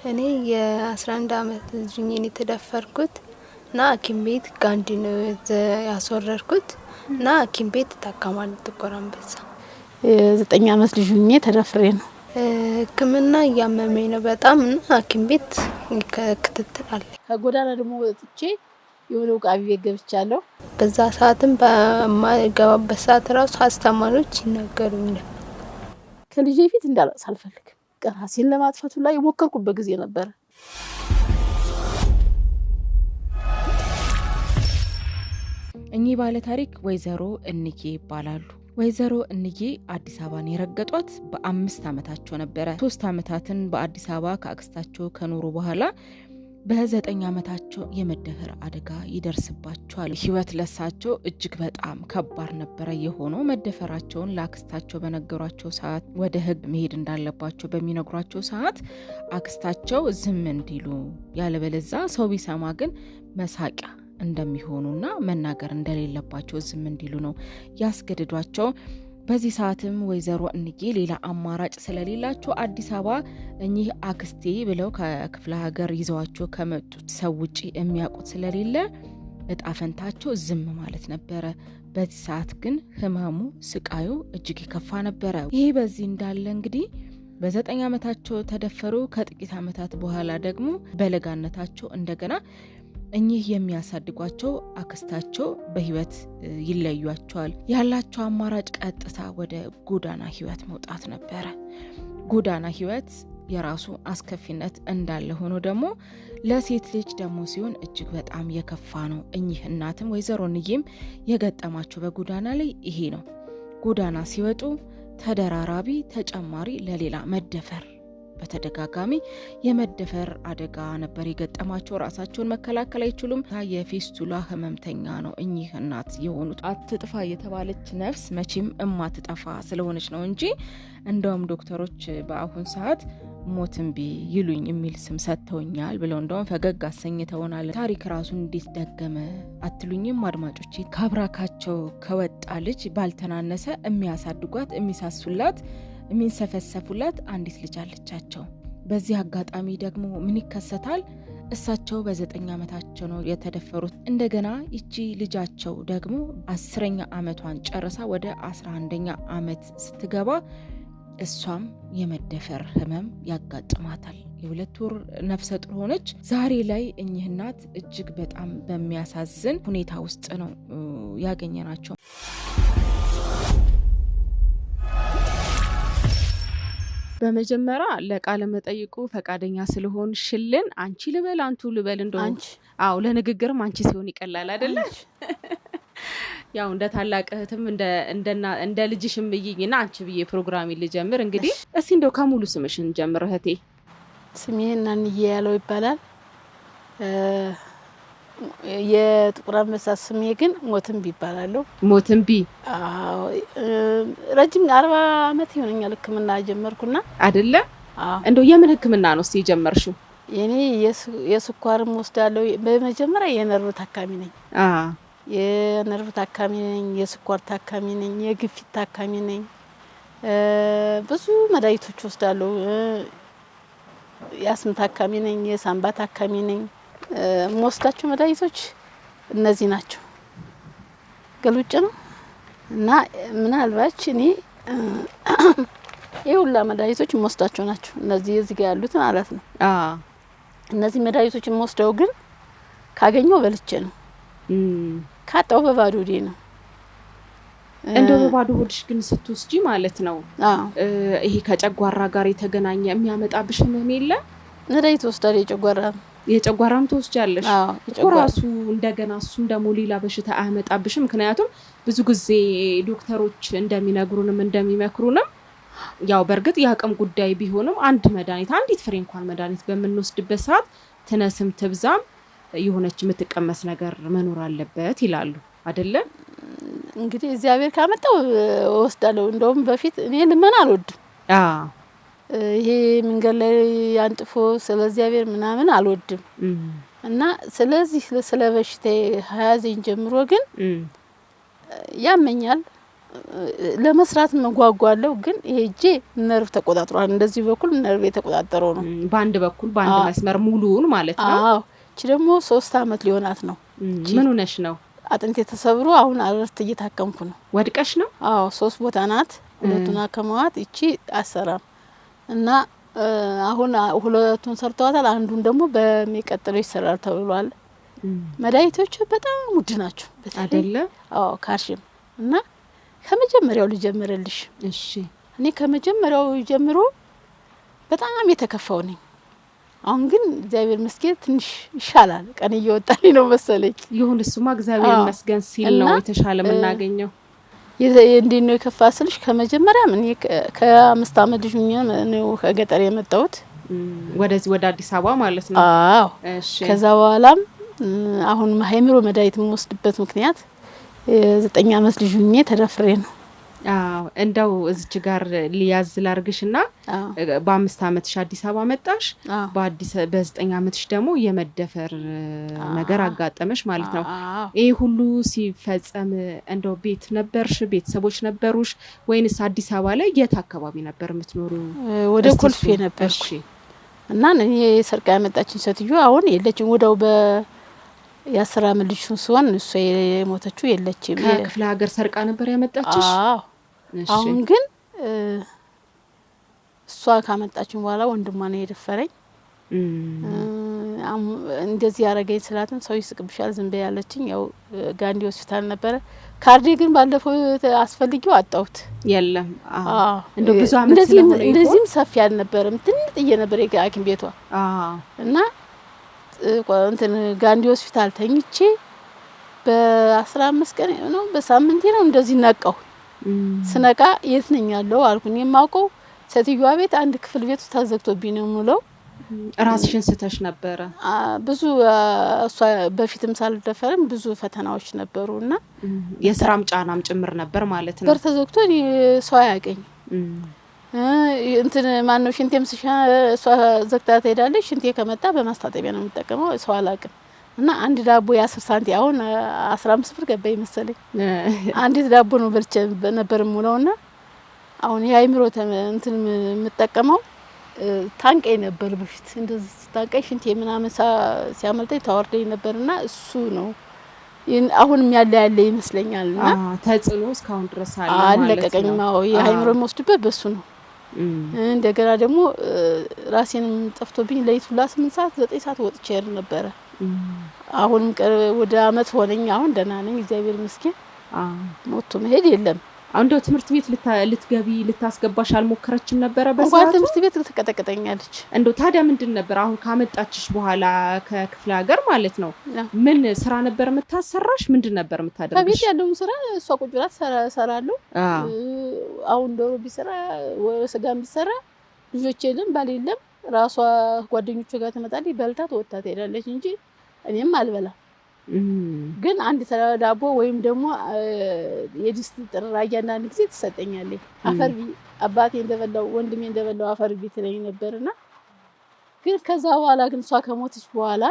እኔ የ11 አመት ልጅ ነኝ የተደፈርኩት እና ሐኪም ቤት ጋንዲ ነው ያስወረድኩት እና ሐኪም ቤት ታካማለሁ ጥቁር አንበሳ። የ9 አመት ልጅ ነኝ ተደፍሬ ነው። ሕክምና እያመመኝ ነው በጣም እና ሐኪም ቤት ክትትል አለ። ከጎዳና ደግሞ ወጥቼ የሆነ ቃቢ ቤት ገብቻለሁ። በዛ ሰዓትም በማገባበት ሰዓት ራሱ አስተማሪዎች ይናገሩኛል። ከልጄ ፊት እንዳላስ አልፈልግም። ራሴን ለማጥፋት ላይ የሞከርኩበት ጊዜ ነበር። እኚህ ባለ ታሪክ ወይዘሮ እንዬ ይባላሉ። ወይዘሮ እንዬ አዲስ አበባን የረገጧት በ5 አመታቸው ነበረ። 3 አመታትን በአዲስ አበባ ከአክስታቸው ከኖሩ በኋላ በ9 አመታቸው የመደፈር አደጋ ይደርስባቸዋል። ህይወት ለሳቸው እጅግ በጣም ከባድ ነበረ የሆነው። መደፈራቸውን ለአክስታቸው በነገሯቸው ሰዓት ወደ ህግ መሄድ እንዳለባቸው በሚነግሯቸው ሰዓት አክስታቸው ዝም እንዲሉ ያለበለዛ ሰው ቢሰማ ግን መሳቂያ እንደሚሆኑና መናገር እንደሌለባቸው ዝም እንዲሉ ነው ያስገድዷቸው። በዚህ ሰዓትም ወይዘሮ እንዬ ሌላ አማራጭ ስለሌላቸው አዲስ አበባ እኚህ አክስቴ ብለው ከክፍለ ሀገር ይዘዋቸው ከመጡት ሰው ውጪ የሚያውቁት ስለሌለ እጣፈንታቸው ዝም ማለት ነበረ። በዚህ ሰዓት ግን ህመሙ ስቃዩ እጅግ የከፋ ነበረ። ይሄ በዚህ እንዳለ እንግዲህ በ9 አመታቸው ተደፈሩ። ከጥቂት አመታት በኋላ ደግሞ በለጋነታቸው እንደገና እኚህ የሚያሳድጓቸው አክስታቸው በህይወት ይለዩዋቸዋል። ያላቸው አማራጭ ቀጥታ ወደ ጎዳና ህይወት መውጣት ነበረ። ጎዳና ህይወት የራሱ አስከፊነት እንዳለ ሆኖ ደግሞ ለሴት ልጅ ደግሞ ሲሆን እጅግ በጣም የከፋ ነው። እኚህ እናትም ወይዘሮ እንዬም የገጠማቸው በጎዳና ላይ ይሄ ነው። ጎዳና ሲወጡ ተደራራቢ ተጨማሪ ለሌላ መደፈር በተደጋጋሚ የመደፈር አደጋ ነበር የገጠማቸው። ራሳቸውን መከላከል አይችሉም። የፌስቱላ ህመምተኛ ነው እኚህ እናት የሆኑት። አትጥፋ የተባለች ነፍስ መቼም እማትጠፋ ስለሆነች ነው እንጂ እንደውም ዶክተሮች በአሁን ሰዓት ሞትንቢ ይሉኝ የሚል ስም ሰጥተውኛል ብለው እንደውም ፈገግ አሰኝተውናል። ታሪክ ራሱን እንዴት ደገመ አትሉኝም አድማጮቼ? ካብራካቸው ከወጣ ልጅ ባልተናነሰ የሚያሳድጓት የሚሳሱላት የሚንሰፈሰፉላት አንዲት ልጅ አለቻቸው። በዚህ አጋጣሚ ደግሞ ምን ይከሰታል? እሳቸው በ9 አመታቸው ነው የተደፈሩት። እንደገና ይቺ ልጃቸው ደግሞ 10ኛ አመቷን ጨርሳ ወደ 11ኛ አመት ስትገባ እሷም የመደፈር ህመም ያጋጥማታል። የ2 ወር ነፍሰ ጡር ሆነች። ዛሬ ላይ እኚህ እናት እጅግ በጣም በሚያሳዝን ሁኔታ ውስጥ ነው ያገኘናቸው። በመጀመሪያ ለቃለ መጠይቁ ፈቃደኛ ስለሆን ሽልን አንቺ ልበል አንቱ ልበል እንደው አንቺ? አዎ ለንግግርም አንቺ ሲሆን ይቀላል አይደለ? ያው እንደ ታላቅ እህትም እንደ ልጅሽም ብይኝና አንቺ ብዬ ፕሮግራም ልጀምር። እንግዲህ እስኪ እንደው ከሙሉ ስምሽን ጀምር እህቴ። ስሜ እንዬ ያለው ይባላል። የጥቁር አንበሳ ስሜ ግን ሞትንቢ ይባላል። ሞትንቢ? አዎ ረጅም 40 አመት ይሆነኛል ሕክምና ጀመርኩና አይደለ? አዎ። እንደው የምን ሕክምና ነው እስቲ ጀመርሽው? የኔ የስኳርም ወስዳለሁ። በመጀመሪያ የነርቭ ታካሚ ነኝ። የነርቭ ታካሚ ነኝ፣ የስኳር ታካሚ ነኝ፣ የግፊት ታካሚ ነኝ። ብዙ መድኃኒቶች ወስዳለሁ። የአስም ታካሚ ነኝ፣ የሳምባ ታካሚ ነኝ። ሞስታቸው መድኃኒቶች እነዚህ ናቸው። ገልውጭ ነው እና ምናልባት እኔ የሁላ መድኃኒቶች ሞስታቸው ናቸው እነዚህ እዚህ ጋር ያሉት ማለት ነው። እነዚህ መድኃኒቶች ሞስደው ግን ካገኘው በልቼ ነው፣ ካጣው በባዶ ሆዴ ነው። እንደው በባዶ ሆድሽ ግን ስትወስጂ ማለት ነው ይሄ ከጨጓራ ጋር የተገናኘ የሚያመጣብሽ ህመም የለ? መድኃኒት ወስዳለሁ የጨጓራም ተወስጃለሽ? ራሱ እንደገና እሱም ደግሞ ሌላ በሽታ አያመጣብሽም? ምክንያቱም ብዙ ጊዜ ዶክተሮች እንደሚነግሩንም እንደሚመክሩንም ያው በርግጥ የአቅም ጉዳይ ቢሆንም አንድ መድኃኒት አንዲት ፍሬ እንኳን መድኃኒት በምንወስድበት ሰዓት ትነስም ትብዛም የሆነች የምትቀመስ ነገር መኖር አለበት ይላሉ አይደለ? እንግዲህ እግዚአብሔር ካመጣው ወስዳለሁ። እንደውም በፊት እኔ ልመና አልወድም። ይሄ መንገድ ላይ አንጥፎ ስለ እግዚአብሔር ምናምን አልወድም እና ስለዚህ ስለ በሽታዬ 20 ጀምሮ ግን ያመኛል፣ ለመስራት መጓጓለው ግን ይሄ እጄ ነርቭ ተቆጣጥሯል። እንደዚህ በኩል ነርቭ የተቆጣጠረው ነው። በአንድ በኩል በአንድ መስመር ሙሉውን ማለት ነው። አዎ እቺ ደግሞ 3 አመት ሊሆናት ነው። ምን ሆነሽ ነው? አጥንቴ ተሰብሮ አሁን አረርት እየታከምኩ ነው። ወድቀሽ ነው? አዎ 3 ቦታ ናት። ሁለቱን አከማዋት እቺ አሰራም እና አሁን ሁለቱን ሰርተዋታል። አንዱን ደግሞ በሚቀጥለው ይሰራል ተብሏል። መድኃኒቶቹ በጣም ውድ ናቸው አይደለ? አዎ ካልሽም እና ከመጀመሪያው ልጀምርልሽ። እሺ እኔ ከመጀመሪያው ጀምሮ በጣም የተከፋው ነኝ። አሁን ግን እግዚአብሔር ይመስገን ትንሽ ይሻላል። ቀን እየወጣልኝ ነው መሰለኝ። ይሁን እሱማ እግዚአብሔር ይመስገን ሲል ነው የተሻለ የምናገኘው። እንዴት ነው የከፋ ስልሽ ከመጀመሪያ ምን ከ5 አመት ልጅ ነው ከገጠር የመጣሁት ወደዚህ ወደ አዲስ አበባ ማለት ነው። አዎ እሺ። ከዛ በኋላም አሁን ሃይምሮ መድኃኒት የምወስድበት ምክንያት 9 አመት ልጅ ሆኜ ተደፍሬ ነው። አዎ እንደው እዚች ጋር ሊያዝ ላርግሽና በ5 አመትሽ አዲስ አበባ መጣሽ። በ9 አመትሽ ደግሞ የመደፈር ነገር አጋጠመሽ ማለት ነው። ይሄ ሁሉ ሲፈጸም እንደው ቤት ነበርሽ? ቤተሰቦች ነበሩሽ ወይንስ አዲስ አበባ ላይ የት አካባቢ ነበር የምትኖሪው? ወደ ኮልፌ ነበርኩ እና እኔ ሰርቃ ያመጣችኝ ሴትዮ አሁን የለችም። ወዳው የ10 አመት ልጅ ሲሆን እሷ የሞተችው የለችም። ከክፍለ ሀገር ሰርቃ ነበር ያመጣችሽ? አዎ አሁን ግን እሷ ካመጣችኝ በኋላ ወንድሟ ነው የደፈረኝ። እንደዚህ ያረገኝ ስላትን ሰው ይስቅብሻል ዝም በይ ያለችኝ። ያው ጋንዲ ሆስፒታል ነበረ። ካርዴ ግን ባለፈው አስፈልጊው አጣሁት። የለም እንደው ብዙ አመት ስለሆነ እንደዚህም ሰፊ አልነበረም። ትንጥዬ ነበር የሐኪም ቤቷ እና እንትን ጋንዲ ሆስፒታል ተኝቼ በ15 ቀን ነው በሳምንቴ ነው እንደዚህ ነቃው። ስነቃ የት ነኝ ያለው አልኩኝ። የማውቀው ሴትዮዋ ቤት አንድ ክፍል ቤት ውስጥ ታዘግቶብኝ ነው ሙሉ። ራስሽን ስተሽ ነበረ? ብዙ እሷ በፊትም ሳልደፈርም ብዙ ፈተናዎች ነበሩና የስራም ጫናም ጭምር ነበር ማለት ነው። በር ተዘግቶ ሰው አያገኝ እንትን ማን ነው ሽንቴም ስሻ እሷ ዘግታ ትሄዳለች። ሽንቴ ከመጣ በማስታጠቢያ ነው የምጠቀመው። ሰው አላቅም እና አንድ ዳቦ የ10 ሳንቲም አሁን 15 ብር ገባኝ መሰለኝ። አንዲት ዳቦ ነው በልቼ ነበር ሙሉውና አሁን የአይምሮ እንትን የምጠቀመው ታንቀኝ ነበር በፊት። እንደዚህ ታንቀኝ ሽንቴ ምናምን ሲያመልጠኝ ታወርደኝ ነበርና እሱ ነው አሁንም ያለ ይመስለኛልና ተጽዕኖ እስካሁን ድረስ አለ ማለት ነው። አለቀቀኝማ የአይምሮ የምወስድበት በሱ ነው። እንደገና ደግሞ ራሴንም ጠፍቶብኝ ለይቱላ 8 ሰዓት 9 ሰዓት ወጥቼ ነበር። አሁንም ወደ አመት ሆነኝ። አሁን ደህና ነኝ እግዚአብሔር ይመስገን። ሞቶ መሄድ የለም። አንዶ ትምህርት ቤት ልትገቢ ልታስገባሽ አልሞከረችም ነበር? በሰዓቱ ትምህርት ቤት ተቀጠቀጠኛለች። እንዶ ታዲያ ምንድን ነበር አሁን ካመጣችሽ በኋላ ከክፍለ ሀገር ማለት ነው ምን ስራ ነበር የምታሰራሽ? ምንድን ነበር የምታደርግሽ? ከቤት ያለውን ስራ እሷ ቁጭ ብላ ሰራለሁ። አሁን ዶሮ ቢሰራ ወሰጋም ቢሰራ ልጆች የለም ባል የለም። ራሷ ጓደኞቿ ጋር ትመጣለች በልታ ተወጣ ትሄዳለች እንጂ እኔም አልበላ። ግን አንድ ዳቦ ወይም ደግሞ የድስት ጥራያ አንዳንድ ጊዜ ትሰጠኛለች። አፈር አባቴ እንደበላው ወንድሜ እንደበላው አፈር ቢ ትለኝ ነበርና ግን ከዛ በኋላ ግን እሷ ከሞተች በኋላ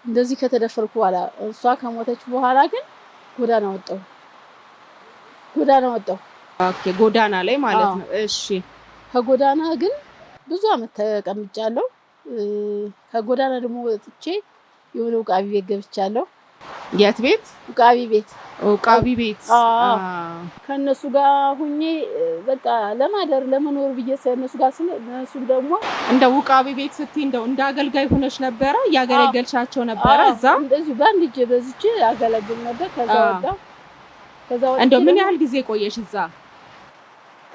እንደዚህ ከተደፈርኩ በኋላ እሷ ከሞተች በኋላ ግን ጎዳና ወጣሁ። ኦኬ ጎዳና ላይ ማለት ነው። እሺ ከጎዳና ግን ብዙ አመት ተቀምጫለሁ። ከጎዳና ደግሞ ወጥቼ የሆነ ውቃቢ ቤት ገብቻለሁ። የት ቤት? ውቃቢ ቤት። ከነሱ ጋር ሁኜ በቃ ለመኖር ብዬ እነሱ ጋር እነሱ ደግሞ እንደ ውቃቢ ቤት ስትይ እንደው እንደ አገልጋይ ሆነሽ ነበረ? ያገለገልሻቸው ነበረ እዛ? እንደዚህ ባንድ እጄ በዝቼ አገለግል ነበር። ከዛ እንደው ምን ያህል ጊዜ ቆየሽ እዛ?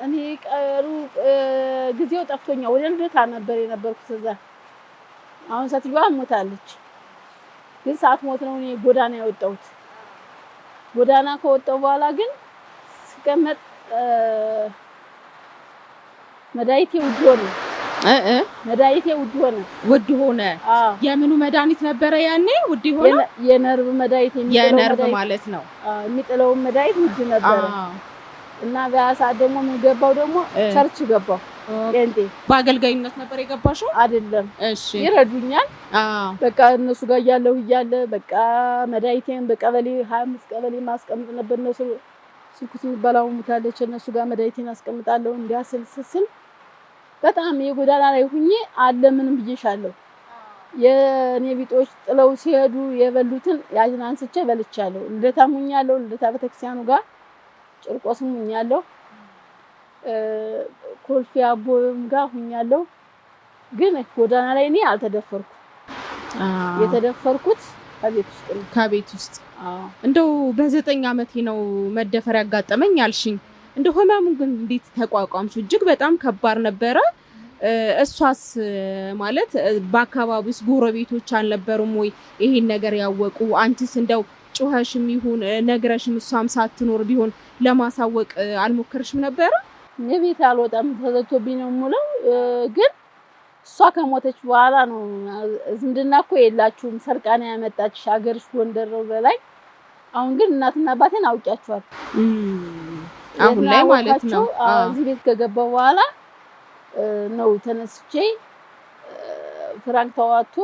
እኔ ጊዜው ጠፍቶኛል። ወደ ልደታ ነበር የነበርኩት እዛ። አሁን ሴትዮዋ ሞታለች። ግን ሞት ነው እኔ ጎዳና የወጣሁት። ጎዳና ከወጣሁ በኋላ ግን ስቀመጥ መድኃኒቴ ውድ ሆነ። የምኑ መድኃኒት ነበረ ያኔ ውድ ሆነ? የነርቭ መድኃኒት የነርቭ ማለት ነው። የሚጥለው መድኃኒት ውድ ነበረ እና በያሳት ደግሞ ምን ገባው ደግሞ ቸርች ገባው። እንዴ በአገልጋይነት ነበር የገባሽው? አይደለም። እሺ ይረዱኛል። በቃ እነሱ ጋር እያለ በቃ መድኃኒቴን በቀበሌ 25 ቀበሌ ማስቀምጥ ነበር። እነሱ ስልኩት የሚባላው ሙታለች እነሱ ጋር መድኃኒቴን አስቀምጣለሁ። እንዲያስልስል በጣም የጎዳና ላይ ሁኜ አለ ምንም ብዬሻለሁ። የኔ ቢጦች ጥለው ሲሄዱ የበሉትን ያጅን አንስቼ በልቻለሁ። ልደታ ሙኛለሁ። ልደታ ቤተክርስቲያኑ ጋር ጭርቆስም ሙኛለሁ። ኮልፌ አቦም ጋር ሁኛለሁ። ግን ጎዳና ላይ እኔ አልተደፈርኩም። የተደፈርኩት ከቤት ውስጥ እንደው በ9 ዓመቴ ነው መደፈር ያጋጠመኝ አልሽኝ። እንደው ህመሙን ግን እንዴት ተቋቋምሽ? እጅግ በጣም ከባድ ነበረ። እሷስ ማለት በአካባቢውስ ጎረቤቶች አልነበሩም ወይ ይሄን ነገር ያወቁ? አንቺስ እንደው ጮኸሽም ይሁን ነግረሽም እሷም ሳትኖር ቢሆን ለማሳወቅ አልሞከርሽም ነበረ? የቤት አልወጣም ተዘግቶብኝ ነው የምውለው። ግን እሷ ከሞተች በኋላ ነው ዝምድና እኮ የላችሁም ሰርቃና ያመጣችሽ ሀገርሽ ጎንደር ነው በላይ። አሁን ግን እናትና አባቴን አውቂያቸዋል። አሁን ላይ ማለት ነው። እዚህ ቤት ከገባው በኋላ ነው ተነስቼ ፍራንክ ተዋቶ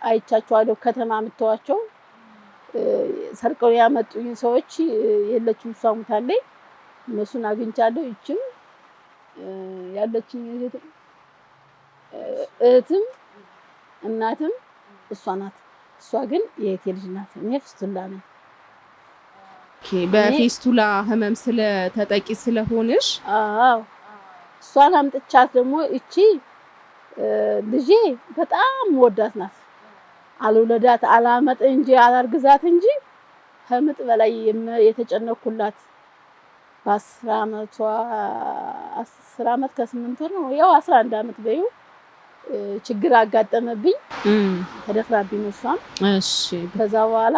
አይቻቸዋለሁ። ከተማ ምተዋቸው ሰርቀው ያመጡኝ ሰዎች የለችም እሷ ሞታለች። እነሱን አግኝቻለሁ። ይችም ያለችኝ እህትም እናትም እሷ ናት። እሷ ግን የእህቴ ልጅ ናት። እኔ ፊስቱላ ነኝ። በፊስቱላ ህመም ስለተጠቂ ስለሆነሽ እሷን አምጥቻት ደግሞ እቺ ልጄ በጣም ወዳት ናት። አልወለዳት አላመጥ እንጂ አላርግዛት እንጂ ከምጥ በላይ የተጨነኩላት በ10 ዓመቷ 10 ዓመት ከ8 ወር ነው ያው 11 ዓመት በዩ ችግር አጋጠመብኝ። ተደፍራብኝ ነው እሷም። እሺ ከዛ በኋላ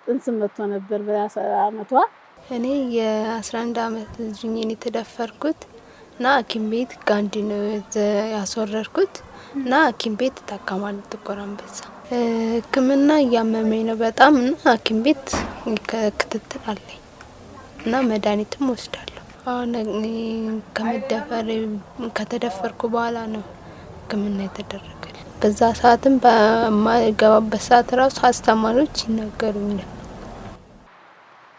ጥንስ መጥቶ ነበር በ10 ዓመቷ። እኔ የ11 ዓመት ልጅ ነኝ የተደፈርኩት እና ሐኪም ቤት ጋንዲ ነው ያስወረድኩት እና ሐኪም ቤት ታካማለሁ ጥቁር አንበሳ። ሕክምና እያመመኝ ነው በጣም እና ሐኪም ቤት ክትትል አለኝ እና መድኃኒትም ወስዳለሁ። አሁን ከተደፈርኩ በኋላ ነው ሕክምና የተደረገልኝ። በዛ ሰዓትም በማገባበት ሰዓት ራሱ አስተማሪዎች ይናገሩኛል።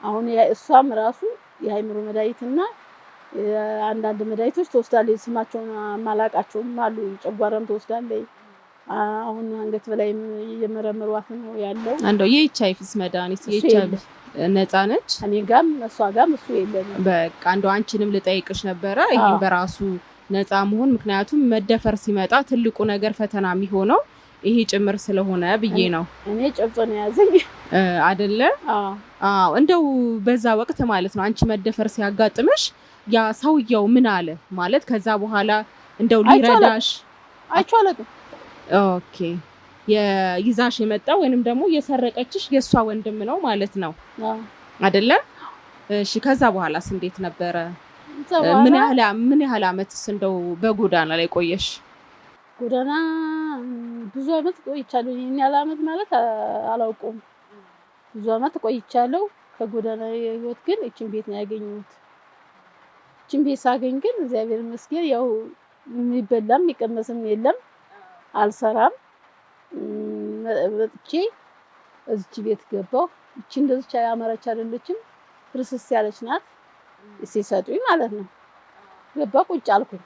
አሁን እሷም ራሱ የአይምሮ መድኃኒትና አንዳንድ መድኃኒቶች ትወስዳለች። ስማቸውን ማላቃቸውም አሉ። ጨጓራም ትወስዳለች። አሁን አንገት በላይ እየመረመሯት ነው ያለው። አንደው የኤችአይቪስ መድኃኒት የኤችአይቪ ነፃ ነች። እኔ ጋም እሷ ጋም እሱ የለም። በቃ አንደው አንቺንም ልጠይቅሽ ነበረ ይሄን በራሱ ነፃ መሆን። ምክንያቱም መደፈር ሲመጣ ትልቁ ነገር ፈተና የሚሆነው ይሄ ጭምር ስለሆነ ብዬ ነው። እኔ ጨብጦ ነው ያዘኝ አይደለ? አዎ። እንደው በዛ ወቅት ማለት ነው አንቺ መደፈር ሲያጋጥምሽ ያ ሰውየው ምን አለ ማለት ከዛ በኋላ እንደው ሊረዳሽ አይቻለኝ? ኦኬ። ይዛሽ የመጣው ወይንም ደግሞ የሰረቀችሽ የሷ ወንድም ነው ማለት ነው አይደለ? እሺ ከዛ በኋላስ እንዴት ነበረ? ምን ያህል አመትስ እንደው በጎዳና ላይ ቆየሽ? ጎዳና ብዙ አመት ቆይቻለሁ። ይሄን ያህል አመት ማለት አላውቀውም። ብዙ አመት ቆይቻለሁ። ከጎዳና ህይወት ግን እቺን ቤት ነው ያገኘሁት። እቺን ቤት ሳገኝ ግን እግዚአብሔር ይመስገን ያው የሚበላም የሚቀመስም የለም። አልሰራም። ወጥቼ እዚች ቤት ገባሁ። እቺ እንደዚች ያማረች አይደለችም። ፍርስስ ያለች ናት። ሲሰጡኝ ማለት ነው ገባ ቁጭ አልኩኝ።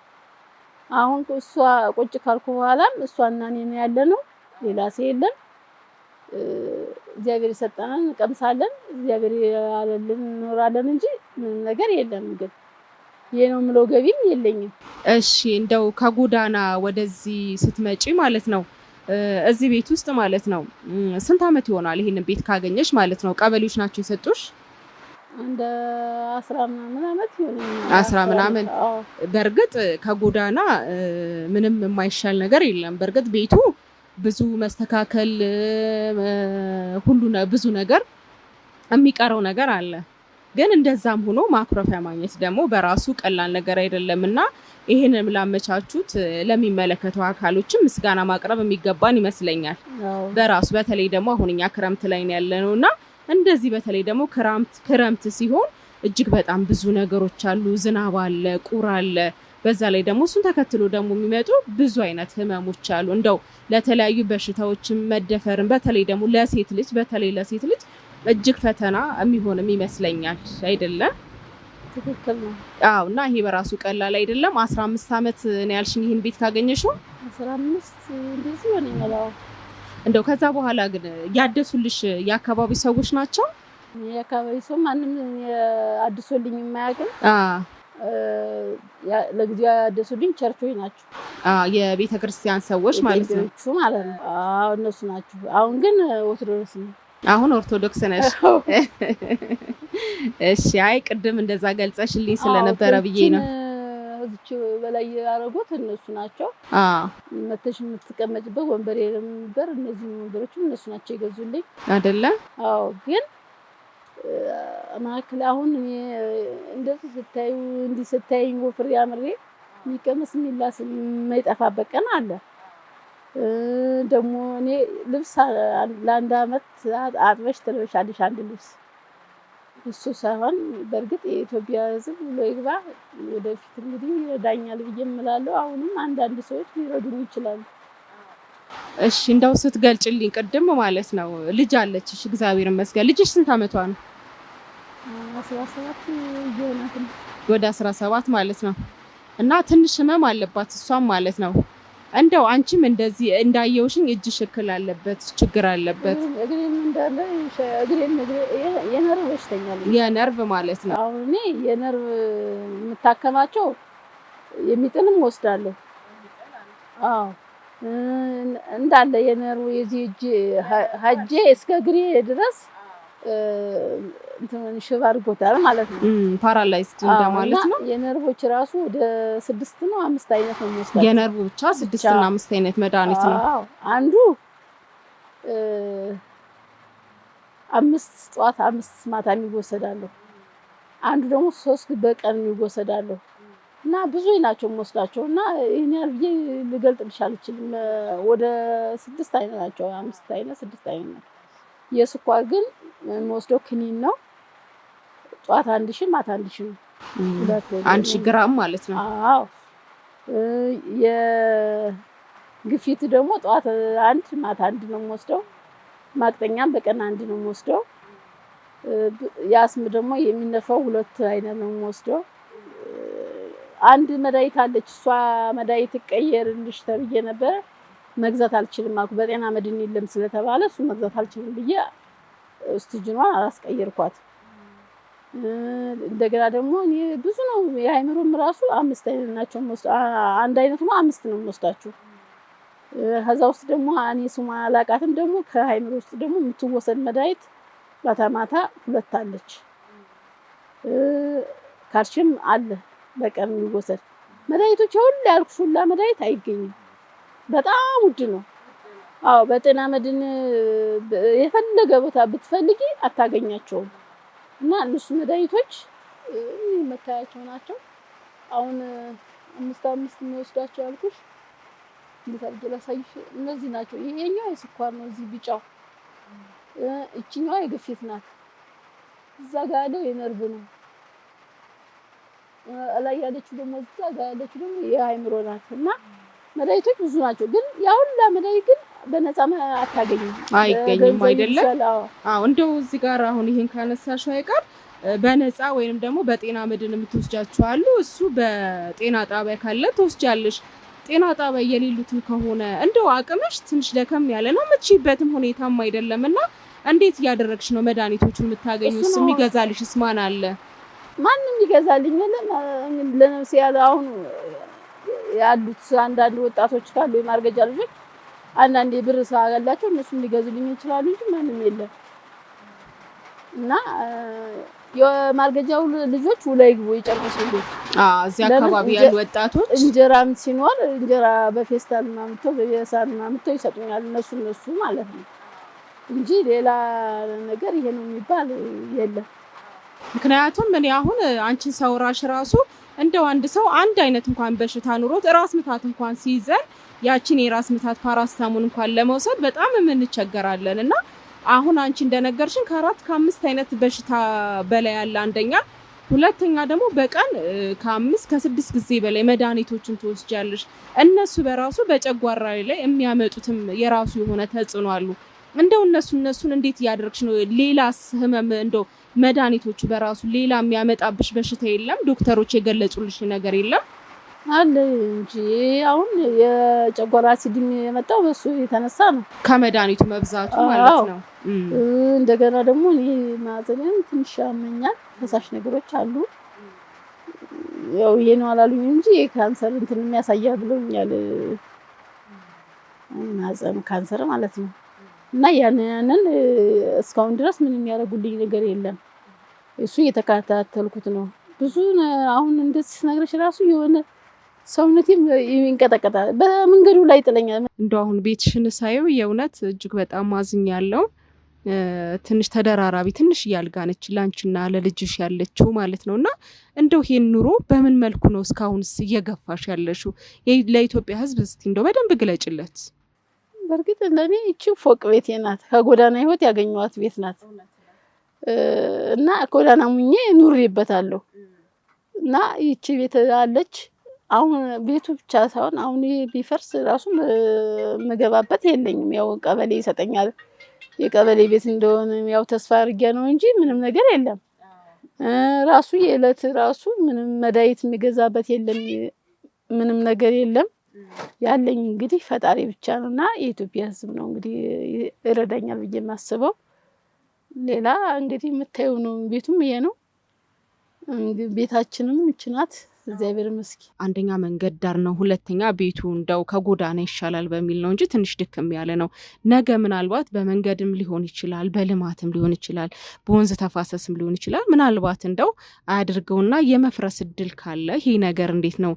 አሁን እሷ ቁጭ ካልኩ በኋላም እሷና እኔ ነው ያለነው። ሌላ ሰው የለም። እግዚአብሔር የሰጠንን እንቀምሳለን። እግዚአብሔር ያለልን እንኖራለን እንጂ ምንም ነገር የለም። ግን ይሄ ነው የምለው ገቢም የለኝም። እሺ እንደው ከጎዳና ወደዚህ ስትመጪ ማለት ነው እዚህ ቤት ውስጥ ማለት ነው ስንት አመት ይሆናል ይሄንን ቤት ካገኘሽ ማለት ነው? ቀበሌዎች ናቸው የሰጡሽ? እንደ 10 ምናምን አመት ይሆናል። 10 ምናምን። በርግጥ ከጎዳና ምንም የማይሻል ነገር የለም። በርግጥ ቤቱ ብዙ መስተካከል ብዙ ነገር የሚቀረው ነገር አለ። ግን እንደዛም ሆኖ ማኩረፊያ ማግኘት ደግሞ በራሱ ቀላል ነገር አይደለምና ይሄንን ላመቻቹት ለሚመለከተው አካሎችም ምስጋና ማቅረብ የሚገባን ይመስለኛል። በራሱ በተለይ ደግሞ አሁንኛ ክረምት ላይ ነው ያለነውና እንደዚህ በተለይ ደግሞ ክረምት ሲሆን እጅግ በጣም ብዙ ነገሮች አሉ። ዝናብ አለ፣ ቁር አለ። በዛ ላይ ደግሞ እሱን ተከትሎ ደግሞ የሚመጡ ብዙ አይነት ህመሞች አሉ። እንደው ለተለያዩ በሽታዎችም መደፈርን በተለይ ደግሞ ለሴት ልጅ እጅግ ፈተና የሚሆንም ይመስለኛል አይደለ? ትክክል ነው። አዎ። እና ይሄ በራሱ ቀላል አይደለም። 15 አመት ነው ያልሽኝ ይሄን ቤት ካገኘሽው? 15 እንደዚህ ሆነ ይመላው። እንደው ከዛ በኋላ ግን ያደሱልሽ የአካባቢ ሰዎች ናቸው? የአካባቢ ሰው ማንም አድሶልኝ የማያውቅም። ለጊዜው ያደሱልኝ ቸርቾች ናቸው። የቤተ ክርስቲያን ሰዎች ማለት ነው ማለት ነው። እነሱ ናቸው። አሁን ግን ኦርቶዶክስ ነው። አሁን ኦርቶዶክስ ነሽ? እሺ። አይ ቅድም እንደዛ ገልጸሽልኝ ስለነበረ ብዬ ነው። እዚች በላይ ያረጉት እነሱ ናቸው። መተሽ የምትቀመጭበት ወንበር ነበር። እነዚህ ወንበሮች እነሱ ናቸው የገዙልኝ አይደለ? አዎ። ግን ማክል አሁን እንደዚህ ስታዩ እንዲህ ስታይኝ ወፍሬ አምሬ የሚቀመስ የሚላስ የማይጠፋበት ቀን አለ። ደግሞ እኔ ልብስ ለአንድ አመት አጥበሽ ትለብሻለሽ አንድ ልብስ። እሱ ሳይሆን በእርግጥ የኢትዮጵያ ሕዝብ ለይግባ ወደፊት እንግዲህ ይረዳኛል ብዬ እምላለሁ። አሁንም አንዳንድ ሰዎች ሊረዱኝ ይችላሉ። እሺ። እንደው ስትገልጭልኝ ቅድም ማለት ነው ልጅ አለችሽ? እግዚአብሔር ይመስገን። ልጅሽ ስንት አመቷ ነው? 17 ይሆናል። ወደ 17 ማለት ነው። እና ትንሽ ህመም አለባት እሷም ማለት ነው። እንደው አንቺም እንደዚህ እንዳየውሽኝ እጅሽ እክል አለበት ችግር አለበት? እግሬም እንዳለ የነርቭ በሽተኛ ነኝ። የነርቭ ማለት ነው። አሁን እኔ የነርቭ የምታከማቸው የሚጥልም ወስዳለሁ። አዎ። እንዳለ የነርቭ የዚህ እጅ ሀጄ እስከ እግሬ ድረስ እንትን ሽባ አድርጎታል ማለት ነው። ፓራላይዝድ እንደማለት ነው። የነርቮች ራሱ ወደ 6 ነው 5 አይነት ነው የሚወስደው። የነርቭ ብቻ 6 እና 5 አይነት መድኃኒት ነው። አንዱ 5 ጠዋት 5 ማታ የሚወሰዳለው። አንዱ ደግሞ 3 በቀን የሚወሰዳለው። እና ብዙ ናቸው የምወስዳቸው እና ይሄን ያህል ብዬ ልገልጥልሽ አልችልም። ወደ 6 አይነት ናቸው። 5 አይነት 6 አይነት ነው። የስኳር ግን የምወስደው ክኒን ነው። ጠዋት 1000 ማታ 1000 ነው። 1000 ግራም ማለት ነው። አዎ። የግፊት ደግሞ ጠዋት 1 ማታ 1 ነው የምወስደው። ማቅጠኛም በቀን 1 ነው የምወስደው። ያስም ደግሞ የሚነፋው 2 አይነት ነው የምወስደው። አንድ መድኃኒት አለች። እሷ መድኃኒት ቀየርልሽ ተብዬ ነበር። መግዛት አልችልም አልኩ። በጤና መድን የለም ስለተባለ እሱ መግዛት አልችልም ብዬ ኦክሲጅኗን አላስቀየርኳት። እንደገና ደግሞ እኔ ብዙ ነው የአይምሮም ራሱ 5 አይነት ናቸው የምወስደው። አንድ አይነት ነው 5 ነው የምወስዳቸው። ከዛ ውስጥ ደግሞ እኔ ስሟን አላውቃትም። ደግሞ ከአይምሮ ውስጥ ደግሞ የምትወሰድ መድኃኒት ማታ ማታ 2 አለች። ካልሽም አለ በቀን የሚወሰድ መድኃኒቶች ሁሉ ያልኩሽ ሁላ መድኃኒት አይገኝም። በጣም ውድ ነው። አዎ። በጤና መድን የፈለገ ቦታ ብትፈልጊ አታገኛቸውም። እና እነሱ መድኃኒቶች መታያቸው ናቸው። አሁን 5 የሚወስዳቸው ያልኩሽ እንዴት አድርጌ ላሳይሽ? እነዚህ ናቸው። ይሄኛው የስኳር ነው፣ እዚህ ቢጫው። እቺኛዋ የግፊት ናት። እዛ ጋር ያለው የነርቭ ነው። ላይ ያለችው ደግሞ እዛ ጋር ያለችው ደግሞ የአይምሮ ናት። እና መድኃኒቶች ብዙ ናቸው። ግን ያ ሁላ መድኃኒት ግን በነፃ አታገኝም። አይገኝም አይደለም? አዎ። እንደው እዚህ ጋር አሁን ይሄን ካነሳሽ አይቀር በነፃ ወይንም ደግሞ በጤና መድን የምትወስጃቸው አሉ። እሱ በጤና ጣቢያ ካለ ትወስጃለሽ። ጤና ጣቢያ የሌሉትን ከሆነ እንደው አቅምሽ ትንሽ ደከም ያለ ነው የምትችይበትም ሁኔታም አይደለምና እንዴት እያደረግሽ ነው መድኃኒቶቹን የምታገኙስ? የሚገዛልሽስ ማን አለ? ማንም ይገዛልኝ የለም። ለነፍሴ ያለ አሁን ያሉት አንዳንድ ወጣቶች ካሉ የማርገጃ ልጆች አንዳንዴ ብር ሳያላቸው እነሱም ሊገዙልኝ ይችላሉ እንጂ ማንም የለም። እና የማርገጃው ልጆች ውለው ይግቡ ይጨርሱልኝ። እዚህ አካባቢ ያሉ ወጣቶች እንጀራም ሲኖር እንጀራ በፌስታል ማምቶ በየሳህን ማምቶ ይሰጡኛል። እነሱ ማለት ነው እንጂ ሌላ ነገር ይሄ ነው የሚባል የለም። ምክንያቱም እኔ አሁን አንቺን ሰውራሽ ራሱ እንደው አንድ ሰው አንድ አይነት እንኳን በሽታ ኑሮት ራስ ምታት እንኳን ሲይዘን ያቺን የራስ ምታት ፓራስታሙን እንኳን ለመውሰድ በጣም እንቸገራለን። እና አሁን አንቺ እንደነገርሽን ከ4 ከ5 አይነት በሽታ በላይ ያለ አንደኛ፣ ሁለተኛ ደግሞ በቀን ከ5 ከ6 ጊዜ በላይ መድኃኒቶችን ትወስጃለሽ። እነሱ በራሱ በጨጓራ ላይ የሚያመጡትም የራሱ የሆነ ተጽዕኖ አሉ። እንደው እነሱን እንዴት ያደርግሽ ነው? ሌላስ ህመም እንደው መድኃኒቶቹ በራሱ ሌላ የሚያመጣብሽ በሽታ የለም? ዶክተሮች የገለጹልሽ ነገር የለም? አለ እንጂ አሁን የጨጓራ አሲድ የመጣው በሱ የተነሳ ነው፣ ከመድኃኒቱ መብዛቱ ማለት ነው። እንደገና ደግሞ እኔ ማዘኔን ትንሽ ያመኛል፣ ፈሳሽ ነገሮች አሉ። ያው ይሄ ነው አላሉኝ እንጂ የካንሰር እንትን የሚያሳያ ብለውኛል። ማዘም ካንሰር ማለት ነው። እና ያንን እስካሁን ድረስ ምንም ያደርጉልኝ ነገር የለም። እሱ እየተከታተልኩት ነው። ብዙ አሁን እንደዚህ ነግረሽ ራሱ የሆነ ሰውነቴም ይንቀጠቀጣል፣ በመንገዱ ላይ ጥለኛል። እንደው አሁን ቤትሽን ሳየው የእውነት እጅግ በጣም ማዝኛለሁ። ትንሽ ተደራራቢ ትንሽ ያልጋነች ላንቺና ለልጅሽ ያለችው ማለት ነውና እንደው ይሄን ኑሮ በምን መልኩ ነው እስካሁንስ እየገፋሽ ያለሽው? ለኢትዮጵያ ሕዝብ እስቲ እንደው በደንብ ግለጭለት። በርግጥ ለኔ እቺ ፎቅ ቤቴ ናት፣ ከጎዳና ህይወት ያገኘኋት ቤት ናት። እና ጎዳና ሙኜ ኑሬበታለሁ። እና ይቺ ቤት አለች። አሁን ቤቱ ብቻ ሳይሆን አሁን ይሄ ቢፈርስ ራሱ መገባበት የለኝም። ያው ቀበሌ ይሰጠኛል። የቀበሌ ቤት እንደሆነ ያው ተስፋ አድርጌ ነው እንጂ ምንም ነገር የለም። ራሱ የዕለት ራሱ ምንም መድኃኒት የሚገዛበት የለም፣ ምንም ነገር የለም። ያለኝ እንግዲህ ፈጣሪ ብቻ ነውና የኢትዮጵያ ሕዝብ ነው እንግዲህ ይረዳኛል ብዬ የማስበው። ሌላ እንግዲህ የምታየው ነው። ቤቱም ይሄ ነው። ቤታችንም እቺ ናት። እግዚአብሔር ይመስገን። አንደኛ መንገድ ዳር ነው፣ ሁለተኛ ቤቱ እንደው ከጎዳና ይሻላል በሚል ነው እንጂ ትንሽ ድክም ያለ ነው። ነገ ምናልባት በመንገድም ሊሆን ይችላል፣ በልማትም ሊሆን ይችላል፣ በወንዝ ተፋሰስም ሊሆን ይችላል። ምናልባት እንደው አያድርገውና የመፍረስ እድል ካለ ይሄ ነገር እንዴት ነው?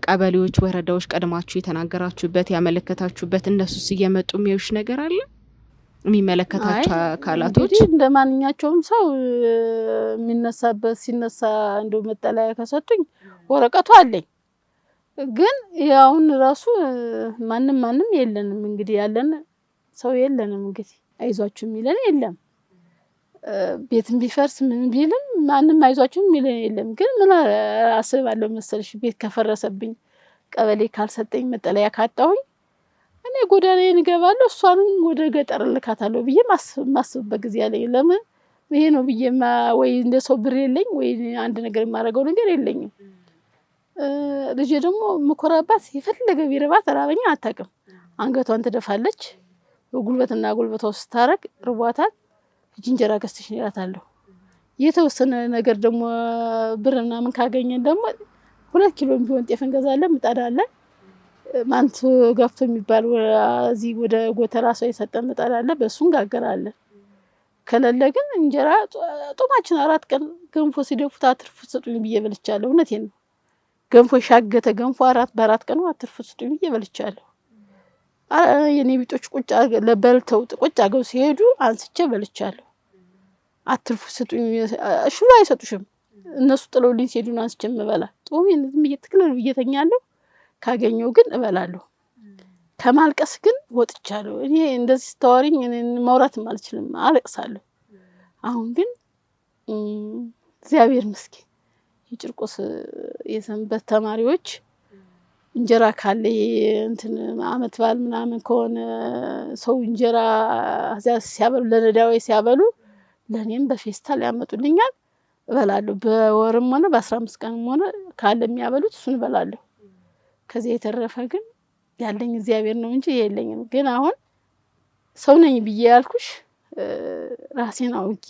ቀበሌዎች፣ ወረዳዎች ቀድማችሁ የተናገራችሁበት ያመለከታችሁበት እነሱስ እየመጡ የሚያዩሽ ነገር አለ? የሚመለከታቸው አካላቶች እንደማንኛቸውም ሰው የሚነሳበት ሲነሳ እንደው መጠለያ ከሰጡኝ ወረቀቱ አለኝ። ግን ያውን ራሱ ማንም የለንም። እንግዲህ ያለን ሰው የለንም። እንግዲህ አይዟችሁ የሚለን የለም። ቤትም ቢፈርስ ምን ቢልም ማንም አይዟችሁ የሚለን የለም። ግን ምን አስባለሁ መሰለሽ፣ ቤት ከፈረሰብኝ ቀበሌ ካልሰጠኝ መጠለያ ካጣሁኝ እኔ ጎዳናዬን እገባለሁ፣ እሷንም ወደ ገጠር ልካታለሁ ብዬ ማስብበት ጊዜ አለኝ። ለምን ይሄ ነው ብዬ ወይ እንደ ሰው ብር የለኝ ወይ አንድ ነገር የማደርገው ነገር የለኝም። ልጄ ደግሞ ምኮራባት የፈለገ ቢርባት ራበኛ አታውቅም። አንገቷን ትደፋለች። ጉልበትና ጉልበቷ ስታረግ ርቧታል። እንጀራ ገዝተሽ እላታለሁ። የተወሰነ ነገር ደግሞ ብር ምናምን ካገኘን ደግሞ 2 ኪሎ ቢሆን ጤፍ እንገዛለን፣ ምጣድ አለን። ማንቱ ገፍቶ የሚባል እዚህ ወደ ጎተራ ሰው የሰጠን ምጣድ አለ፣ በሱ እንጋገራለን። ከሌለ ግን እንጀራ ጦማችን 4 ቀን ገንፎ ሲደፉት አትርፉ ስጡኝ ብዬ በልቻለሁ። እውነቴን ነው። ገንፎ ሻገተ ገንፎ በ4 ቀን አትርፉ ስጡኝ ብዬ በልቻለሁ። የኔ ቢጦች ቁጭ ለበልተው ቁጭ አገው ሲሄዱ አንስቼ በልቻለሁ። አትርፉ ስጡኝ ሽሎ አይሰጡሽም። እነሱ ጥለውልኝ ሲሄዱ አንስቼ መበላ ጦሜን ዝም ብዬ ትክክል ብዬተኛለሁ። ካገኘው ግን እበላለሁ። ከማልቀስ ግን ወጥቻለሁ። እኔ እንደዚህ ስታወሪኝ ማውራትም አልችልም፣ አለቅሳለሁ። አሁን ግን እግዚአብሔር ይመስገን የጭርቆስ የሰንበት ተማሪዎች እንጀራ ካለ እንትን አመት በዓል ምናምን ከሆነ ሰው እንጀራ ሲያበሉ ለነዳዌ ሲያበሉ ለኔም በፌስታል ያመጡልኛል፣ እበላለሁ። በወርም ሆነ በ15 ቀንም ሆነ ካለ የሚያበሉት እሱን እበላለሁ። ከዚህ የተረፈ ግን ያለኝ እግዚአብሔር ነው እንጂ የለኝም። ግን አሁን ሰው ነኝ ብዬ ያልኩሽ ራሴን አውቄ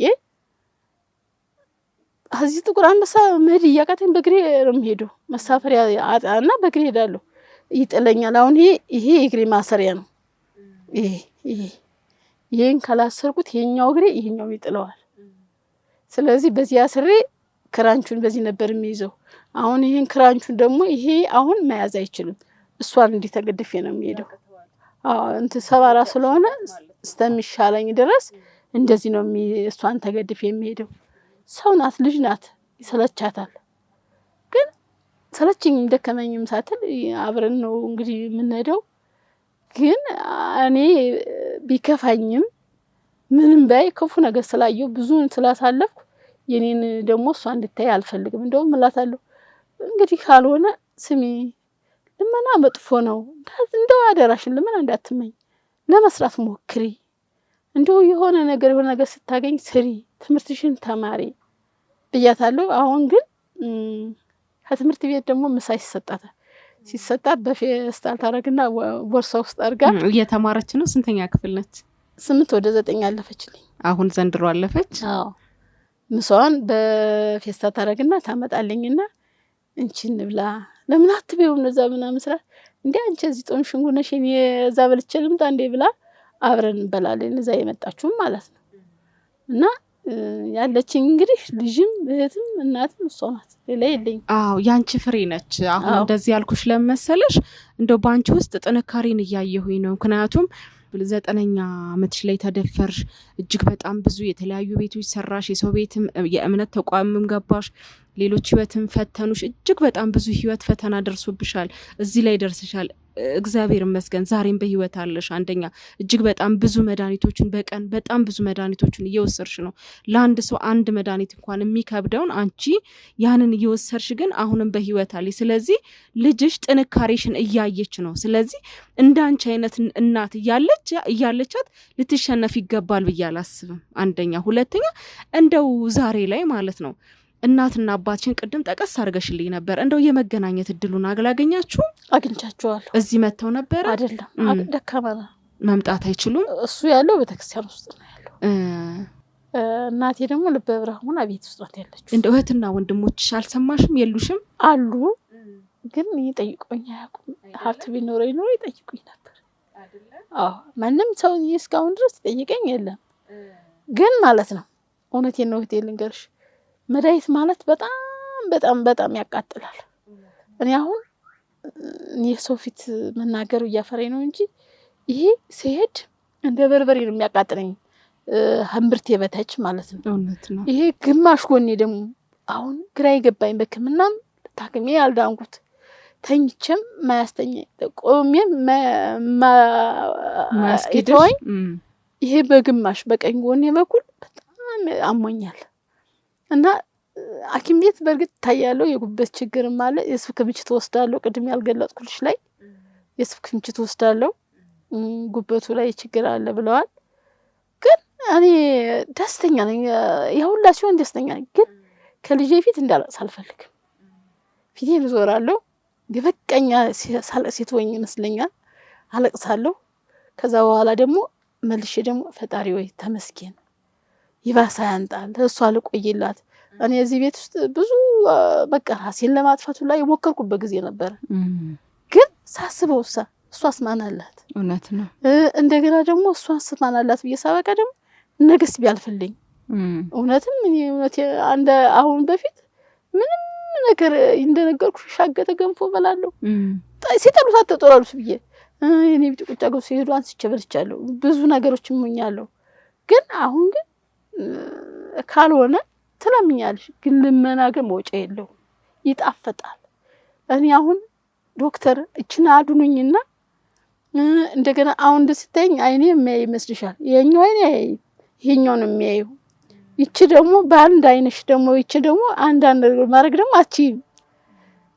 እዚህ ጥቁር አንበሳ መሄድ እያቃተኝ በእግሬ ነው የምሄደው። መሳፈሪያ አጣና በእግሬ ሄዳለሁ። ይጥለኛል። አሁን ይሄ የእግሬ ማሰሪያ ነው። ይሄን ካላሰርኩት ይሄኛው እግሬ ይሄኛው ይጥለዋል። ስለዚህ በዚህ አስሬ ክራንቹን በዚህ ነበር የሚይዘው። አሁን ይሄን ክራንቹን ደግሞ ይሄ አሁን መያዝ አይችልም። እሷን እንዲህ ተገድፌ ነው የሚሄደው። እንትን ሰባራ ስለሆነ እስከሚሻለኝ ድረስ እንደዚህ ነው እሷን ተገድፌ የሚሄደው። ሰው ናት፣ ልጅ ናት፣ ይሰለቻታል። ግን ሰለችኝ ደከመኝም ሳትል አብረን ነው እንግዲህ የምንሄደው። ግን እኔ ቢከፋኝም ምንም ባይ ክፉ ነገር ስላየው ብዙን ስላሳለፍኩ የኔን ደግሞ እሷ እንድታይ አልፈልግም። እንደውም እላታለሁ እንግዲህ ካልሆነ ስሚ ልመና መጥፎ ነው፣ እንደው አደራሽን ልመና እንዳትመኝ፣ ለመስራት ሞክሪ። እንደው የሆነ ነገር ስታገኝ ስሪ ትምህርትሽን ተማሪ ብያታለሁ። አሁን ግን ከትምህርት ቤት ደግሞ ምሳ ሲሰጣት በፌስታል ታረግና ቦርሳ ውስጥ አርጋ እየተማረች ነው። ስንተኛ ክፍል ነች? 8 ወደ 9 አለፈችልኝ። አሁን ዘንድሮ አለፈች። አዎ ምሳዋን በፌስታል ታረግና ታመጣልኝና እንቺ እንብላ ለምን አትበይውም እዛ ምናምን ስራ እንዴ አንቺ እዚህ ጦምሽንጉ ነሽ እኔ እዛ በልቼ ልምጣ እንዴ ብላ አብረን እንበላለን። እዛ የመጣችው ማለት ነው። እና ያለችኝ እንግዲህ ልጅም እህትም እናትም እሷ ናት። ሌላ የለኝም። አዎ ያንቺ ፍሬ ነች። አሁን እንደዚህ ያልኩሽ ለመሰለሽ እንደው ባንቺ ውስጥ ጥንካሬን እያየሁኝ ነው። ምክንያቱም 9ኛ ዓመትሽ ላይ ተደፈርሽ፣ እጅግ በጣም ብዙ የተለያዩ ቤቶች ሰራሽ፣ የሰው ቤትም የእምነት ተቋምም ገባሽ፣ ሌሎች ህይወትም ፈተኑሽ፣ እጅግ በጣም ብዙ ህይወት ፈተና ደርሶብሻል። እዚህ ላይ ደርሰሻል። እግዚአብሔር ይመስገን ዛሬም በህይወት አለሽ። አንደኛ እጅግ በጣም ብዙ መድኃኒቶችን በቀን በጣም ብዙ መድኃኒቶችን እየወሰድሽ ነው። ለአንድ ሰው አንድ መድኃኒት እንኳን የሚከብደውን አንቺ ያንን እየወሰድሽ ግን አሁንም በህይወት አለሽ። ስለዚህ ልጅሽ ጥንካሬሽን እያየች ነው። ስለዚህ እንዳንቺ አይነት እናት እያለቻት ልትሸነፍ ይገባል ብዬ አላስብም። አንደኛ። ሁለተኛ እንደው ዛሬ ላይ ማለት ነው እናትና አባትሽን ቅድም ጠቀስ አድርገሽልኝ ነበር። እንደው የመገናኘት እድሉን አላገኛችሁ? አግኝቻቸዋለሁ። እዚህ መተው ነበር አይደለም? ደካማ መምጣት አይችሉም። እሱ ያለው ቤተክርስቲያን ውስጥ ነው ያለው። እናቴ ደግሞ ልበ ብርሃን ቤት ውስጥ ናት ያለችው። እንደው እህትና ወንድሞችሽ አልሰማሽም? የሉሽም? አሉ ግን ይጠይቁኝ አያውቁም። ሀብት ቢኖረኝ ኖሮ ይጠይቁኝ ነበር። አዎ ማንም ሰው እስካሁን ድረስ ይጠይቀኝ የለም። ግን ማለት ነው እውነቴን ነው እህቴ ልንገርሽ መድኃኒት ማለት በጣም በጣም በጣም ያቃጥላል። እኔ አሁን የሰው ፊት መናገሩ እያፈረኝ ነው እንጂ ይሄ ሲሄድ እንደ በርበሬ ነው የሚያቃጥለኝ። ህምብርቴ በታች ማለት ነው። እውነት ነው። ይሄ ግማሽ ጎኔ ደግሞ አሁን ግራ ይገባኝ። በሕክምናም ታክሜ ያልዳንኩት ተኝቼም ማያስተኛኝ ቆሜም ማስኪቶኝ ይሄ በግማሽ በቀኝ ጎኔ በኩል በጣም አሞኛል። እና ሐኪም ቤት በርግጥ ታያለው የጉበት ችግርም አለ። የስብ ክምችት ወስዳለው። ቅድም ያልገለጽኩልሽ ላይ የስብ ክምችት ወስዳለው። ጉበቱ ላይ ችግር አለ ብለዋል። ግን እኔ ደስተኛ ነኝ። የሁላ ሲሆን ደስተኛ ነኝ። ግን ከልጄ ፊት እንዳለቅስ አልፈልግም። ፊቴን ዞራለሁ። የበቀኛ ሴትወኝ ይመስለኛል። አለቅሳለሁ። ከዛ በኋላ ደግሞ መልሼ ደግሞ ፈጣሪ ወይ ተመስገን ይባሳ ያንጣል እሷ ልቆይላት። እኔ እዚህ ቤት ውስጥ ብዙ በቃ ራሴን ለማጥፋት ላይ የሞከርኩበት ጊዜ ነበር። ግን ሳስበው እሷስ ማን አላት? እውነት ነው። እንደገና ደግሞ እሷስ ማን አላት ብዬ ሳበቃ ደግሞ ነገስ ቢያልፍልኝ እውነትም እኔ አንድ አሁን በፊት ምንም ነገር እንደነገርኩሽ ሻገተ ገንፎ በላለሁ። ሲጠሉት አትጦራሉስ ብዬ እኔ ቢጥ ቁጭ አገው ሲሄዱ አንስቼ በልቻለሁ። ብዙ ነገሮች እሞኛለሁ። ግን አሁን ግን ካልሆነ ትለምኛለሽ። ግን ልመና ግን መውጫ የለው ይጣፈጣል። እኔ አሁን ዶክተር እቺና አዱኑኝና እንደገና አሁን ደስተኝ አይኔ የሚያይ ይመስልሻል? የኛው አይኔ ይሄኛው ነው የሚያየው። ይቺ ደግሞ በአንድ አይነሽ ደግሞ ይቺ ደግሞ አንድ ማድረግ ደግሞ አቺ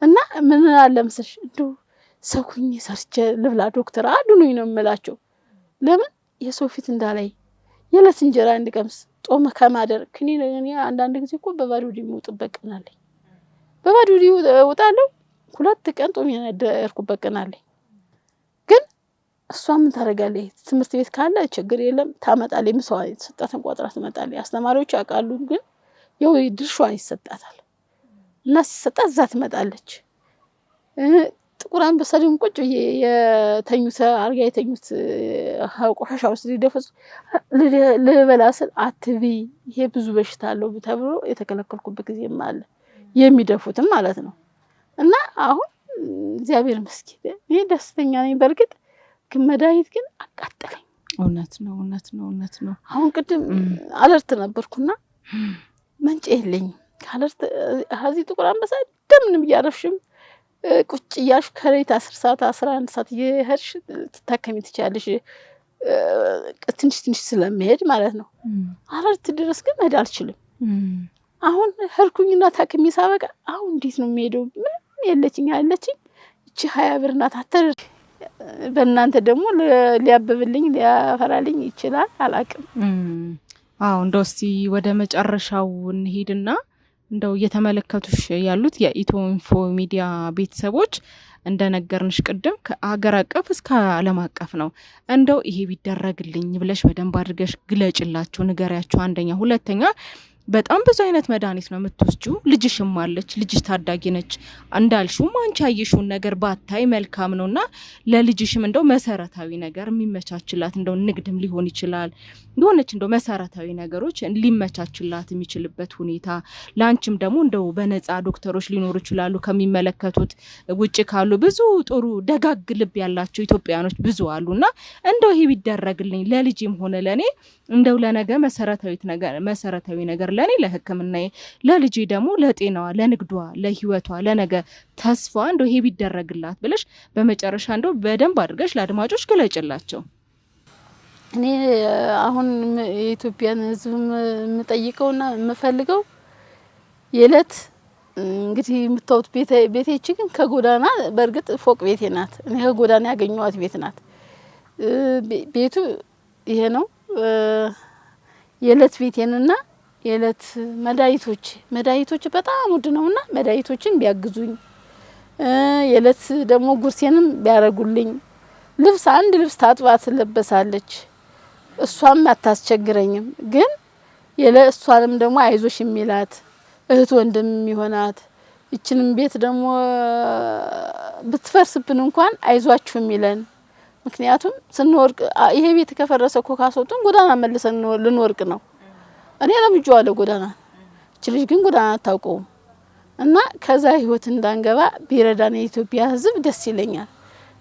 እና ምን አለ መሰልሽ እንደው ሰውኝ ሰርቼ ልብላ ዶክተር አዱኑኝ ነው የምላቸው። ለምን የሰው ፊት እንዳላይ የለት እንጀራ እንድቀምስ ጦም ከማደር ክኒ ለኔ አንዳንድ ጊዜ እኮ በባዶ ዲ ሙጥበት ቀን አለኝ። በባዶ ዲ ወጣለሁ 2 ቀን ጦም ያደርኩበት ቀን አለኝ። ግን እሷ ምን ታረጋለች? ትምህርት ቤት ካለ ችግር የለም ታመጣለች። ምሳዋ የተሰጣትን ቋጥራ ትመጣለች። አስተማሪዎች ያውቃሉ። ግን ያው ድርሻዋን ይሰጣታል እና ሲሰጣት እዛ ትመጣለች። ጥቁር አንበሳ ደግሞ ቁጭ የተኙት አልጋ የተኙት ቆሻሻ ውስጥ ሊደፈሱ ልበላ ስል አትቢ ይሄ ብዙ በሽታ አለው ተብሎ የተከለከልኩበት ጊዜም አለ። የሚደፉትም ማለት ነው። እና አሁን እግዚአብሔር ይመስገን እኔ ደስተኛ ነኝ። በርግጥ ግን መድኃኒት ግን አቃጠለኝ። እውነት ነው። አሁን ቅድም አለርት ነበርኩና መንጭ የለኝም። አለርት እዚህ ጥቁር አንበሳ ደምንም እያረፍሽም ቁጭ እያልሽ ከሌት 10 ሰዓት 11 ሰዓት እየሄድሽ ትታከሚ ትችያለሽ። ትንሽ ስለሚሄድ ማለት ነው። አለርት ድረስ ግን መሄድ አልችልም። አሁን ሄድኩኝና ታክሚ ሳበቃ አሁን እንዴት ነው የሚሄደው? ምንም የለችኝ እቺ 20 ብር ናት። በእናንተ ደግሞ ሊያብብልኝ ሊያፈራልኝ ይችላል አላቅም። አዎ እንደው እስቲ ወደ መጨረሻው እንሄድና እንደው እየተመለከቱሽ ያሉት የኢትዮ ኢንፎ ሚዲያ ቤተሰቦች እንደነገርንሽ ቅድም ከአገር አቀፍ እስከ ዓለም አቀፍ ነው። እንደው ይሄ ቢደረግልኝ ብለሽ በደንብ አድርገሽ ግለጭላቸው፣ ንገሪያቸው። አንደኛ፣ ሁለተኛ በጣም ብዙ አይነት መድኃኒት ነው የምትወስጂው። ልጅሽም አለች፣ ልጅሽ ታዳጊ ነች። እንዳልሽውም አንቺ ያየሽውን ነገር ባታይ መልካም ነውና ለልጅሽም እንደው መሰረታዊ ነገር የሚመቻችላት እንደው ንግድም ሊሆን ይችላል የሆነች እንደው መሰረታዊ ነገሮች ሊመቻችላት የሚችልበት ሁኔታ፣ ላንቺም ደግሞ እንደው በነፃ ዶክተሮች ሊኖሩ ይችላሉ ከሚመለከቱት ውጪ ካሉ ብዙ ጥሩ ደጋግ ልብ ያላቸው ኢትዮጵያኖች ብዙ አሉና እንደው ይሄ ቢደረግልኝ ለልጅም ሆነ ለኔ እንደው ለነገ መሰረታዊ ነገር ለኔ ለሕክምናዬ፣ ለልጄ ደግሞ ለጤናዋ፣ ለንግዷ፣ ለህይወቷ፣ ለነገ ተስፋ እንደው ይሄ ቢደረግላት ብለሽ በመጨረሻ እንደው በደንብ አድርገሽ ለአድማጮች ግለጭላቸው። እኔ አሁን የኢትዮጵያን ህዝብ የምጠይቀውና የምፈልገው የለት እንግዲህ የምታዩት ቤቴ ግን ከጎዳና በእርግጥ ፎቅ ቤቴ ናት። እኔ ከጎዳና ያገኘኋት ቤት ናት። ቤቱ ይሄ ነው። የለት ቤቴንና የለት መድኃኒቶች በጣም ውድ ነውና መድኃኒቶችን ቢያግዙኝ፣ የለት ደግሞ ጉርሴንም ቢያረጉልኝ፣ አንድ ልብስ ታጥባ ትለበሳለች፣ እሷም አታስቸግረኝም። ግን እሷንም ደግሞ አይዞሽ የሚላት እህት ወንድም የሚሆናት፣ እችንም ቤት ደግሞ ብትፈርስብን እንኳን አይዟችሁ የሚለን። ምክንያቱም ስንወርቅ ይሄ ቤት ከፈረሰ እኮ ካስወጡን ጎዳና መልሰን ልንወርቅ ነው። እኔ ለምጄዋለሁ ጎዳና፣ እቺ ልጅ ግን ጎዳና አታውቀውም። እና ከዛ ህይወት እንዳንገባ ቢረዳን የኢትዮጵያ ህዝብ ደስ ይለኛል።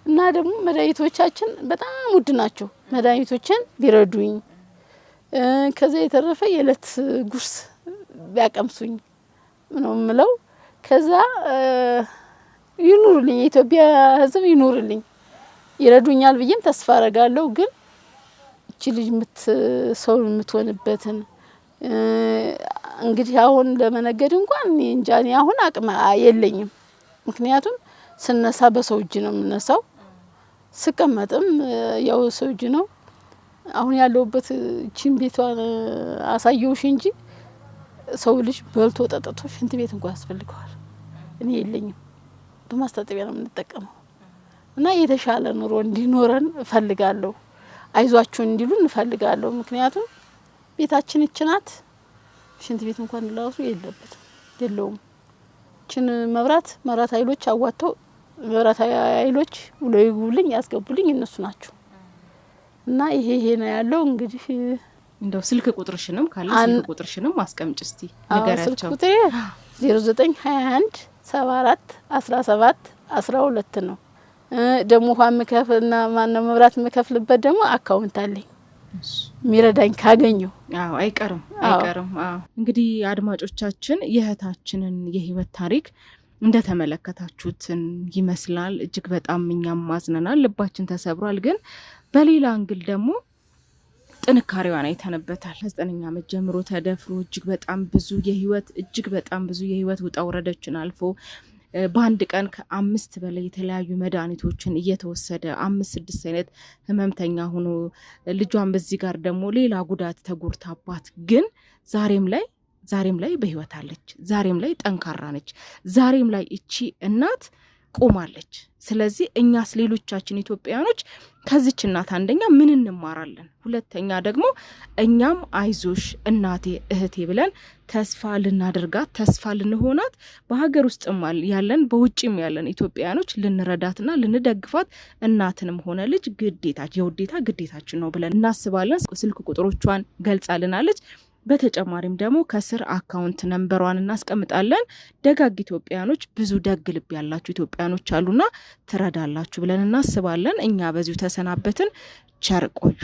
እና ደግሞ መድኃኒቶቻችን በጣም ውድ ናቸው። መድኃኒቶችን ቢረዱኝ፣ ከዛ የተረፈ የለት ጉርስ ቢያቀምሱኝ ነው የምለው። ከዛ ይኑርልኝ፣ የኢትዮጵያ ህዝብ ይኑርልኝ፣ ይረዱኛል ብዬም ተስፋ አረጋለሁ። ግን እቺ ልጅ ሰው የምትሆንበትን እንግዲህ አሁን ለመነገድ እንኳን እንጃ እኔ አሁን አቅም የለኝም። ምክንያቱም ስነሳ በሰው እጅ ነው የምነሳው፣ ስቀመጥም ያው ሰው እጅ ነው። አሁን ያለውበት እቺን ቤቷን አሳየውሽ እንጂ ሰው ልጅ በልቶ ጠጥቶ ሽንት ቤት እንኳን ያስፈልገዋል። እኔ የለኝም፣ በማስታጠቢያ ነው የምንጠቀመው። እና የተሻለ ኑሮ እንዲኖረን እፈልጋለሁ፣ አይዟችሁ እንዲሉን እፈልጋለሁ። ምክንያቱም ቤታችን እችናት፣ ሽንት ቤት እንኳን ላውሱ የለውም። እችን መብራት ኃይሎች አዋተው መብራት ኃይሎች ብሎ ይጉልኝ ያስገቡልኝ እነሱ ናቸው። እና ይሄ ነው ያለው። እንግዲህ እንደው ስልክ ቁጥርሽንም ካለ ስልክ ቁጥርሽንም አስቀምጭ እስቲ ንገራቸው። ስልክ ቁጥሬ 0921 74 17 12 ነው። ደግሞ ውሃ ምከፍልና ማነው መብራት ምከፍልበት ደግሞ አካውንት አለኝ ሚረዳኝ ካገኘው። አዎ አይቀርም። አዎ እንግዲህ አድማጮቻችን የእህታችንን የህይወት ታሪክ እንደተመለከታችሁትን ይመስላል። እጅግ በጣም እኛም ማዝነናል፣ ልባችን ተሰብሯል። ግን በሌላ አንግል ደግሞ ጥንካሬዋን አይተንበታል። 9ኛ ዓመት ጀምሮ ተደፍሮ እጅግ በጣም ብዙ የህይወት ውጣ ውረዶችን አልፎ በአንድ ቀን ከ5 በላይ የተለያዩ መድኃኒቶችን እየተወሰደ 5-6 አይነት ህመምተኛ ሆኖ ልጇን በዚህ ጋር ደግሞ ሌላ ጉዳት ተጎርታባት ግን ዛሬም ላይ በህይወት አለች። ዛሬም ላይ ጠንካራ ነች። ዛሬም ላይ እቺ እናት ቆማለች። ስለዚህ እኛስ ሌሎቻችን ኢትዮጵያኖች ከዚች እናት አንደኛ ምን እንማራለን? ሁለተኛ ደግሞ እኛም አይዞሽ እናቴ እህቴ ብለን ተስፋ ልናደርጋት ተስፋ ልንሆናት በሀገር ውስጥም ያለን በውጭም ያለን ኢትዮጵያኖች ልንረዳትና ልንደግፋት እናትንም ሆነ ልጅ የውዴታ ግዴታችን ነው ብለን እናስባለን። ስልክ ቁጥሮቿን ገልጻልናለች። በተጨማሪም ደግሞ ከስር አካውንት ነምበሯን እናስቀምጣለን። ደጋግ ኢትዮጵያኖች ብዙ ደግ ልብ ያላችሁ ኢትዮጵያኖች አሉና ትረዳላችሁ ብለን እናስባለን። እኛ በዚሁ ተሰናበትን። ቸር ቆዩ።